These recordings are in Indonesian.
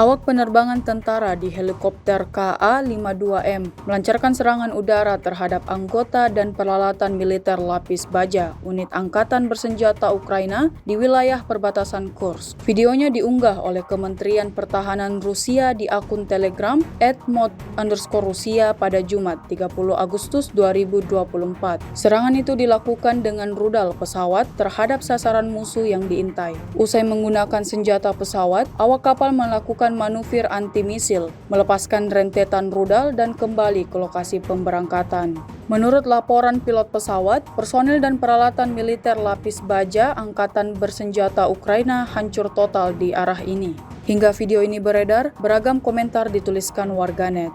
Awak penerbangan tentara di helikopter KA-52M melancarkan serangan udara terhadap anggota dan peralatan militer lapis baja unit angkatan bersenjata Ukraina di wilayah perbatasan Kursk. Videonya diunggah oleh Kementerian Pertahanan Rusia di akun Telegram @mod_Rusia pada Jumat 30 Agustus 2024. Serangan itu dilakukan dengan rudal pesawat terhadap sasaran musuh yang diintai. Usai menggunakan senjata pesawat, awak kapal melakukan manuver anti-misil, melepaskan rentetan rudal dan kembali ke lokasi pemberangkatan. Menurut laporan pilot pesawat, personil dan peralatan militer lapis baja Angkatan Bersenjata Ukraina hancur total di arah ini. Hingga video ini beredar, beragam komentar dituliskan warganet.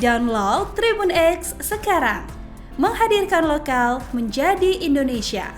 Download Tribun X sekarang, menghadirkan lokal menjadi Indonesia.